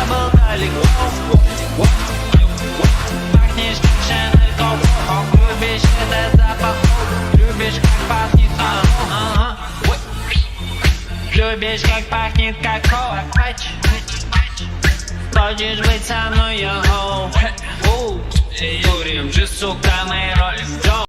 был далеко. Пахнешь как Шанель Коко. Любишь этот запах, любишь как пахнет коко. Любишь как пахнет коко. Хочешь быть со мной, йо-хо. Курим же, сука, мы ролим.